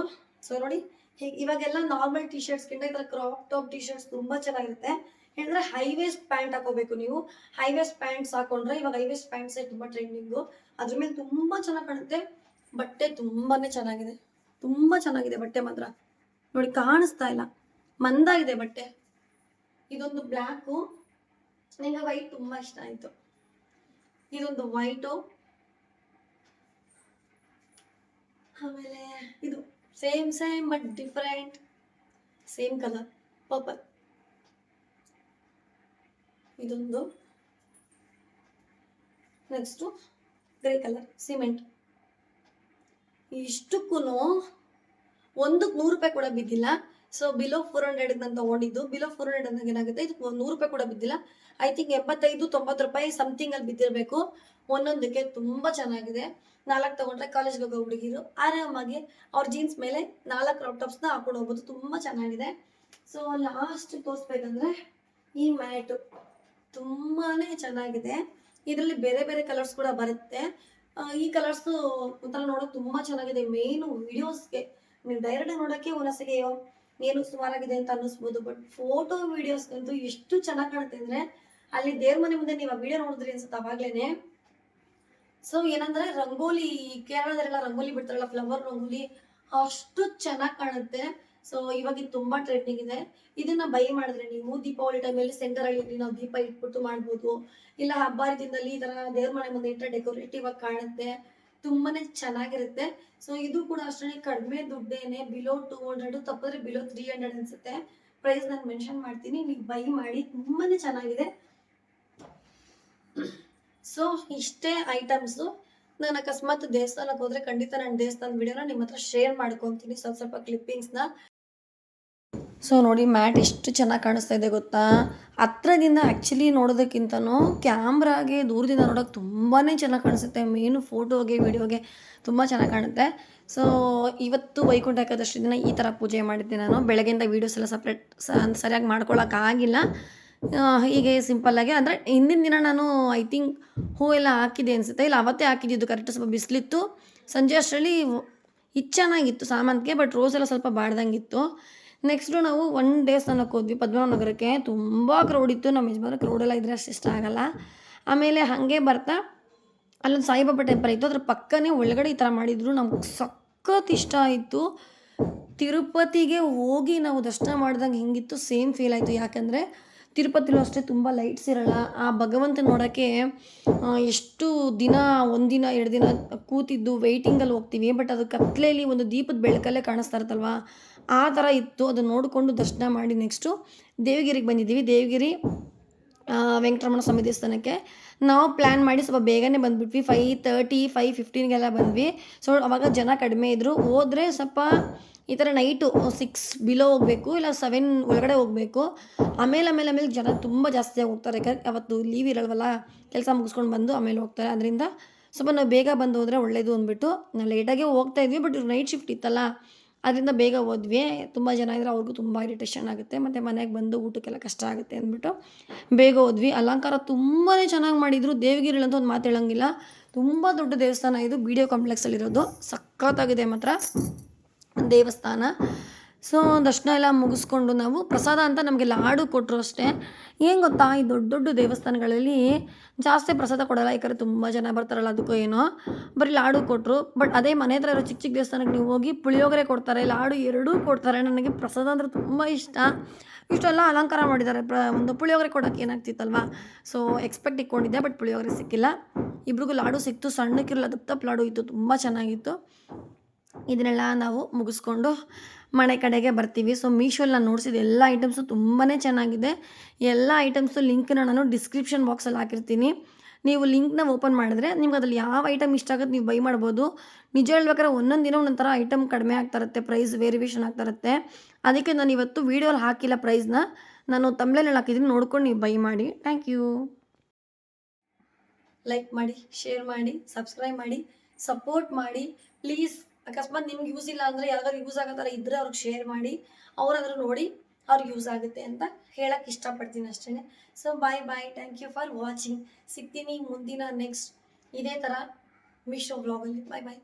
[SPEAKER 1] ಸೊ ನೋಡಿ, ಹೀಗೆ ಇವಾಗೆಲ್ಲ ನಾರ್ಮಲ್ ಟಿ ಶರ್ಟ್ಸ್ಗಿಂತ ಈ ಥರ ಕ್ರಾಪ್ ಟಾಪ್ ಟಿ ಶರ್ಟ್ಸ್ ತುಂಬ ಚೆನ್ನಾಗಿರುತ್ತೆ. ಹೇಳಿದ್ರೆ ಹೈ ವೇಸ್ಟ್ ಪ್ಯಾಂಟ್ ಹಾಕೋಬೇಕು ನೀವು. ಹೈ ವೇಸ್ಟ್ ಪ್ಯಾಂಟ್ಸ್ ಹಾಕೊಂಡ್ರೆ ಇವಾಗ ಹೈ ವೇಸ್ಟ್ ಪ್ಯಾಂಟ್ಸೇ ತುಂಬ ಟ್ರೆಂಡಿಂಗು. ಅದ್ರ ಮೇಲೆ ತುಂಬ ಚೆನ್ನಾಗಿ ಕಾಣುತ್ತೆ. ಬಟ್ಟೆ ತುಂಬಾ ಚೆನ್ನಾಗಿದೆ, ತುಂಬ ಚೆನ್ನಾಗಿದೆ ಬಟ್ಟೆ ಮಾತ್ರ. ನೋಡಿ ಕಾಣಿಸ್ತಾ ಇಲ್ಲ, ಮಂದಾಗಿದೆ ಬಟ್ಟೆ. ಇದೊಂದು ಬ್ಲ್ಯಾಕು, ನನಗೆ ವೈಟ್ ತುಂಬ ಇಷ್ಟ ಆಯಿತು. ಇದೊಂದು ವೈಟು, ಆಮೇಲೆ ಇದು same but different, same colour purple. ಇದೊಂದು, ನೆಕ್ಸ್ಟು ಗ್ರೇ ಕಲರ್ ಸಿಮೆಂಟ್. ಇಷ್ಟಕ್ಕೂ ಒಂದಕ್ಕೆ 100 ರೂಪಾಯಿ ಕೂಡ ಬಿದ್ದಿಲ್ಲ. ಸೊ ಬಿಲೋ 400 ನಾನು ತೊಗೊಂಡಿದ್ದು. ಬಿಲೋ 400 ಅಂದಾಗ ಏನಾಗುತ್ತೆ, ಇದಕ್ಕೆ 100 ರೂಪಾಯಿ ಕೂಡ ಬಿದ್ದಿಲ್ಲ. ಐ ಥಿಂಕ್ 85-90 ರೂಪಾಯಿ ಸಮಥಿಂಗ್ ಅಲ್ಲಿ ಬಿದ್ದಿರಬೇಕು ಒಂದೊಂದಕ್ಕೆ. ತುಂಬ ಚೆನ್ನಾಗಿದೆ. 4 ತೊಗೊಂಡ್ರೆ ಕಾಲೇಜ್ಗೆ ಹೋಗೋ ಹುಡುಗಿರು ಆರಾಮಾಗಿ ಅವ್ರ ಜೀನ್ಸ್ ಮೇಲೆ 4 ಕ್ರಾಪ್ ಟಾಪ್ಸ್ನ ಹಾಕೊಂಡು ಹೋಗ್ಬೋದು. ತುಂಬ ಚೆನ್ನಾಗಿದೆ. ಸೊ ಲಾಸ್ಟ್ ತೋರಿಸ್ಬೇಕಂದ್ರೆ ಈ ಮ್ಯಾಟು ತುಂಬಾ ಚೆನ್ನಾಗಿದೆ. ಇದರಲ್ಲಿ ಬೇರೆ ಬೇರೆ ಕಲರ್ಸ್ ಕೂಡ ಬರುತ್ತೆ. ಈ ಕಲರ್ಸು ಒಂಥರ ನೋಡೋಕೆ ತುಂಬ ಚೆನ್ನಾಗಿದೆ. ಮೇಯ್ನು ವಿಡಿಯೋಸ್ಗೆ ನೀವು ಡೈರೆಕ್ಟಾಗಿ ನೋಡೋಕ್ಕೆ ಒಂದೊಂದ್ಸಗೆ ಏನು ಸುಮಾರಾಗಿದೆ ಅಂತ ಅನ್ನಿಸ್ಬೋದು, ಬಟ್ ಫೋಟೋ ವಿಡಿಯೋಸ್ಗಂತೂ ಎಷ್ಟು ಚೆನ್ನಾಗಿ ಕಾಣುತ್ತೆ ಅಂದರೆ, ಅಲ್ಲಿ ದೇವ್ರ ಮನೆ ಮುಂದೆ ನೀವು ಆ ವಿಡಿಯೋ ನೋಡಿದ್ರಿ ಅನ್ಸುತ್ತೆ ಅವಾಗ್ಲೇನೆ. ಸೊ ಏನಂದ್ರೆ ರಂಗೋಲಿ, ಕೇರಳದಲ್ಲೆಲ್ಲ ರಂಗೋಲಿ ಬಿಡ್ತಾರಲ್ಲ, ಫ್ಲವರ್ ರಂಗೋಲಿ, ಅಷ್ಟು ಚೆನ್ನಾಗಿ ಕಾಣುತ್ತೆ. ಸೊ ಇವಾಗ ಇದು ತುಂಬಾ ಟ್ರೆಂಡಿಂಗ್ ಇದೆ. ಇದನ್ನ ಬೈ ಮಾಡಿದ್ರೆ ನೀವು ದೀಪಾವಳಿ ಟೈಮಲ್ಲಿ ಸೆಂಟರ್ ಅಲ್ಲಿ ನಾವು ದೀಪ ಇಟ್ಬಿಟ್ಟು ಮಾಡ್ಬೋದು. ಇಲ್ಲ ಹಬ್ಬ ಹರಿದಿನದಲ್ಲಿ ಈ ತರ ದೇವ್ರ ಮನೆ ಮುಂದೆ ಇಟ್ಟರೆ ಡೆಕೋರೇಟಿವ್ ಆಗಿ ಕಾಣುತ್ತೆ, ತುಂಬಾನೇ ಚೆನ್ನಾಗಿರುತ್ತೆ. ಸೊ ಇದು ಕೂಡ ಅಷ್ಟೇ ಕಡಿಮೆ ದುಡ್ಡೇನೆ, ಬಿಲೋ 200, ತಪ್ಪಿದ್ರೆ ಬಿಲೋ 300 ಅನ್ಸುತ್ತೆ. ಪ್ರೈಸ್ ನಾನು ಮೆನ್ಷನ್ ಮಾಡ್ತೀನಿ, ನೀವು ಬೈ ಮಾಡಿ, ತುಂಬಾನೇ ಚೆನ್ನಾಗಿದೆ. ಸೊ ಇಷ್ಟೇ ಐಟಮ್ಸು. ನಾನು ಅಕಸ್ಮಾತ್ ದೇವಸ್ಥಾನಕ್ಕೆ ಹೋದ್ರೆ ಖಂಡಿತ ನಾನು ದೇವಸ್ಥಾನದ ವಿಡಿಯೋನ ನಿಮ್ಮ ಹತ್ರ ಶೇರ್ ಮಾಡ್ಕೊತೀನಿ, ಸ್ವಲ್ಪ ಕ್ಲಿಪ್ಪಿಂಗ್ಸ್ನ. ಸೊ ನೋಡಿ, ಮ್ಯಾಟ್ ಎಷ್ಟು ಚೆನ್ನಾಗಿ ಕಾಣಿಸ್ತಾ ಇದೆ ಗೊತ್ತಾ. ಹತ್ರದಿಂದ ಆ್ಯಕ್ಚುಲಿ ನೋಡೋದಕ್ಕಿಂತನೂ ಕ್ಯಾಮ್ರಾಗೆ ದೂರದಿಂದ ನೋಡೋಕೆ ತುಂಬಾ ಚೆನ್ನಾಗಿ ಕಾಣಿಸುತ್ತೆ. ಮೇನು ಫೋಟೋಗೆ ವಿಡಿಯೋಗೆ ತುಂಬ ಚೆನ್ನಾಗಿ ಕಾಣುತ್ತೆ. ಸೊ ಇವತ್ತು ವೈಕುಂಠ ಏಕಾದಶಿ ದಿನ ಈ ಥರ ಪೂಜೆ ಮಾಡಿದ್ದೆ ನಾನು. ಬೆಳಗ್ಗೆಯಿಂದ ವೀಡಿಯೋಸ್ ಎಲ್ಲ ಸಪ್ರೇಟ್ ಸರಿಯಾಗಿ ಮಾಡ್ಕೊಳ್ಳೋಕ್ಕಾಗಿಲ್ಲ. ಹೀಗೆ ಸಿಂಪಲ್ಲಾಗಿ, ಅಂದರೆ ಹಿಂದಿನ ದಿನ ನಾನು ಐ ಥಿಂಕ್ ಹೂವೆಲ್ಲ ಹಾಕಿದೆ ಅನಿಸುತ್ತೆ, ಇಲ್ಲ ಅವತ್ತೇ ಹಾಕಿದ್ದು. ಕರೆಕ್ಟ್ ಸ್ವಲ್ಪ ಬಿಸಿಲಿತ್ತು, ಸಂಜೆ ಅಷ್ಟರಲ್ಲಿ ಇದು ಚೆನ್ನಾಗಿತ್ತು ಸಾಮಾನಿಗೆ, ಬಟ್ ರೋಸ್ ಎಲ್ಲ ಸ್ವಲ್ಪ ಬಾಡ್ದಂಗಿತ್ತು. ನೆಕ್ಸ್ಟು ನಾವು ಒಂದು ದೇವಸ್ಥಾನಕ್ಕೆ ಹೋದ್ವಿ, ಪದ್ಮನಾಭನಗರಕ್ಕೆ. ತುಂಬ ಕ್ರೌಡ್ ಇತ್ತು. ನಮ್ಮ ಯಜಮಾನ್ರಿಗೆ ಕ್ರೌಡೆಲ್ಲ ಇದ್ರೆ ಅಷ್ಟು ಇಷ್ಟ ಆಗಲ್ಲ. ಆಮೇಲೆ ಹಾಗೆ ಬರ್ತಾ ಅಲ್ಲೊಂದು ಸಾಯಿಬಾಬಾ ಟೆಂಪಲ್ ಇತ್ತು, ಅದ್ರ ಪಕ್ಕನೇ ಒಳಗಡೆ ಈ ಥರ ಮಾಡಿದ್ರು. ನಮ್ಗೆ ಸಖತ್ ಇಷ್ಟ ಆಯಿತು. ತಿರುಪತಿಗೆ ಹೋಗಿ ನಾವು ದರ್ಶನ ಮಾಡ್ದಂಗೆ ಹೆಂಗಿತ್ತು ಸೇಮ್ ಫೀಲ್ ಆಯಿತು. ಯಾಕಂದರೆ ತಿರುಪತಿಲೂ ಅಷ್ಟೇ ತುಂಬ ಲೈಟ್ಸ್ ಇರೋಲ್ಲ. ಆ ಭಗವಂತ ನೋಡೋಕ್ಕೆ ಎಷ್ಟು ದಿನ, 1 ದಿನ 2 ದಿನ ಕೂತಿದ್ದು ವೆಯ್ಟಿಂಗಲ್ಲಿ ಹೋಗ್ತೀವಿ, ಬಟ್ ಅದು ಕತ್ಲೆಯಲ್ಲಿ ಒಂದು ದೀಪದ ಬೆಳಕಲ್ಲೇ ಕಾಣಿಸ್ತಾ ಇರುತ್ತಲ್ವ, ಆ ಥರ ಇತ್ತು. ಅದನ್ನು ನೋಡಿಕೊಂಡು ದರ್ಶನ ಮಾಡಿ ನೆಕ್ಸ್ಟು ದೇವಗಿರಿಗೆ ಬಂದಿದ್ದೀವಿ. ದೇವಗಿರಿ ವೆಂಕಟರಮಣ ಸ್ವಾಮಿ ದೇವಸ್ಥಾನಕ್ಕೆ ನಾವು ಪ್ಲ್ಯಾನ್ ಮಾಡಿ ಸ್ವಲ್ಪ ಬೇಗನೆ ಬಂದುಬಿಟ್ವಿ. 5:30 5:15ಗೆಲ್ಲ ಬಂದ್ವಿ. ಸೊ ಅವಾಗ ಜನ ಕಡಿಮೆ ಇದ್ದರು. ಹೋದರೆ ಸ್ವಲ್ಪ ಈ ಥರ ನೈಟು 6 ಬಿಲೋ ಹೋಗಬೇಕು, ಇಲ್ಲ 7 ಒಳಗಡೆ ಹೋಗಬೇಕು. ಆಮೇಲೆ ಜನ ತುಂಬ ಜಾಸ್ತಿಯಾಗಿ ಹೋಗ್ತಾರೆ. ಯಾಕಂದರೆ ಅವತ್ತು ಲೀವ್ ಇರಲ್ವಲ್ಲ, ಕೆಲಸ ಮುಗಿಸ್ಕೊಂಡು ಬಂದು ಆಮೇಲೆ ಹೋಗ್ತಾರೆ. ಅದರಿಂದ ಸ್ವಲ್ಪ ನಾವು ಬೇಗ ಬಂದು ಹೋದರೆ ಒಳ್ಳೆಯದು ಅಂದ್ಬಿಟ್ಟು ನಾವು ಲೇಟಾಗೇ ಹೋಗ್ತಾಯಿದ್ವಿ. ಬಟ್ ನೈಟ್ ಶಿಫ್ಟ್ ಇತ್ತಲ್ಲ, ಅದರಿಂದ ಬೇಗ ಹೋದ್ವಿ. ತುಂಬ ಜನ ಇದ್ದರೆ ಅವ್ರಿಗೂ ತುಂಬ ಇರಿಟೇಷನ್ ಆಗುತ್ತೆ, ಮತ್ತು ಮನೆಗೆ ಬಂದು ಊಟಕ್ಕೆಲ್ಲ ಕಷ್ಟ ಆಗುತ್ತೆ ಅಂದ್ಬಿಟ್ಟು ಬೇಗ ಹೋದ್ವಿ. ಅಲಂಕಾರ ತುಂಬಾ ಚೆನ್ನಾಗಿ ಮಾಡಿದರು. ದೇವಗಿರಿಲಂತೂ ಒಂದು ಮಾತು ಹೇಳೋಂಗಿಲ್ಲ, ತುಂಬ ದೊಡ್ಡ ದೇವಸ್ಥಾನ ಇದು, ಬಿ ಡಿ ಒ ಕಾಂಪ್ಲೆಕ್ಸಲ್ಲಿರೋದು. ಸಖತ್ತಾಗಿದೆ ಮಾತ್ರ ದೇವಸ್ಥಾನ. ಸೊ ದರ್ಶನ ಎಲ್ಲ ಮುಗಿಸ್ಕೊಂಡು ನಾವು ಪ್ರಸಾದ ಅಂತ ನಮಗೆ ಲಾಡು ಕೊಟ್ಟರು ಅಷ್ಟೇ. ಏನು ಗೊತ್ತಾ, ಈ ದೊಡ್ಡ ದೊಡ್ಡ ದೇವಸ್ಥಾನಗಳಲ್ಲಿ ಜಾಸ್ತಿ ಪ್ರಸಾದ ಕೊಡೋಲ್ಲ, ಯಾಕಂದರೆ ತುಂಬ ಜನ ಬರ್ತಾರಲ್ಲ ಅದಕ್ಕೋ ಏನೋ, ಬರೀ ಲಾಡು ಕೊಟ್ಟರು. ಬಟ್ ಅದೇ ಮನೆ ಹತ್ರ ಇರೋ ಚಿಕ್ಕ ಚಿಕ್ಕ ದೇವಸ್ಥಾನಕ್ಕೆ ನೀವು ಹೋಗಿ ಪುಳಿಯೋಗರೆ ಕೊಡ್ತಾರೆ, ಲಾಡು ಎರಡೂ ಕೊಡ್ತಾರೆ. ನನಗೆ ಪ್ರಸಾದ ಅಂದರೆ ತುಂಬ ಇಷ್ಟ. ಇಷ್ಟೆಲ್ಲ ಅಲಂಕಾರ ಮಾಡಿದ್ದಾರೆ. ಒಂದು ಪುಳಿಯೋಗರೆ ಕೊಡೋಕ್ಕೆ ಏನಾಗ್ತಿತ್ತಲ್ವ, ಸೊ ಎಕ್ಸ್ಪೆಕ್ಟ್ ಇಟ್ಕೊಂಡಿದ್ದೆ, ಬಟ್ ಪುಳಿಯೋಗರೆ ಸಿಕ್ಕಿಲ್ಲ. ಇಬ್ರಿಗೂ ಲಾಡು ಸಿಕ್ತು, ಸಣ್ಣಕ್ಕಿರಲ್ಲ ದಪ್ಪ ದಪ್ಪ ಲಾಡು ಇತ್ತು, ತುಂಬ ಚೆನ್ನಾಗಿತ್ತು. ಇದನ್ನೆಲ್ಲ ನಾವು ಮುಗಿಸ್ಕೊಂಡು ಮನೆ ಕಡೆಗೆ ಬರ್ತೀವಿ. ಸೊ ಮೀಶೋಲ್ಲಿ ನಾನು ನೋಡಿಸಿದ ಎಲ್ಲ ಐಟಮ್ಸು ತುಂಬಾ ಚೆನ್ನಾಗಿದೆ. ಎಲ್ಲ ಐಟಮ್ಸು ಲಿಂಕ್ನ ನಾನು ಡಿಸ್ಕ್ರಿಪ್ಷನ್ ಬಾಕ್ಸಲ್ಲಿ ಹಾಕಿರ್ತೀನಿ. ನೀವು ಲಿಂಕ್ನ ಓಪನ್ ಮಾಡಿದ್ರೆ ನಿಮ್ಗೆ ಅದ್ರಲ್ಲಿ ಯಾವ ಐಟಮ್ ಇಷ್ಟ ಆಗುತ್ತೆ ನೀವು ಬೈ ಮಾಡ್ಬೋದು. ನಿಜ ಹೇಳ್ಬೇಕಾದ್ರೆ ಒಂದೊಂದು ದಿನ ಒಂದೊಂದು ಥರ ಐಟಮ್ ಕಡಿಮೆ ಆಗ್ತಾ ಇರುತ್ತೆ, ಪ್ರೈಸ್ ವೇರಿಯೇಷನ್ ಆಗ್ತಾ ಇರುತ್ತೆ. ಅದಕ್ಕೆ ನಾನು ಇವತ್ತು ವೀಡಿಯೋಲಿ ಹಾಕಿಲ್ಲ ಪ್ರೈಸ್ನ, ನಾನು ತಮ್ಬ್ನೇಲಲ್ಲಿ ಹಾಕಿದ್ದೀನಿ, ನೋಡ್ಕೊಂಡು ನೀವು ಬೈ ಮಾಡಿ. Thank you. ಲೈಕ್ ಮಾಡಿ, ಶೇರ್ ಮಾಡಿ, ಸಬ್ಸ್ಕ್ರೈಬ್ ಮಾಡಿ, ಸಪೋರ್ಟ್ ಮಾಡಿ ಪ್ಲೀಸ್. ಅಕಸ್ಮಾತ್ ನಿಮ್ಗೆ ಯೂಸ್ ಇಲ್ಲ ಅಂದರೆ ಯಾವ್ದಾದ್ರು ಯೂಸ್ ಆಗೋ ಥರ ಇದ್ದರೆ ಅವ್ರಿಗೆ ಶೇರ್ ಮಾಡಿ, ಅವರಾದ್ರೂ ನೋಡಿ ಅವ್ರಿಗೆ ಯೂಸ್ ಆಗುತ್ತೆ ಅಂತ ಹೇಳಕ್ಕೆ ಇಷ್ಟಪಡ್ತೀನಿ ಅಷ್ಟೇ. So bye bye, thank you for watching. ಸಿಗ್ತೀನಿ ಮುಂದಿನ ನೆಕ್ಸ್ಟ್ ಇದೇ ಥರ ಮೀಶೋ ವ್ಲಾಗಲ್ಲಿ. ಬಾಯ್ ಬಾಯ್.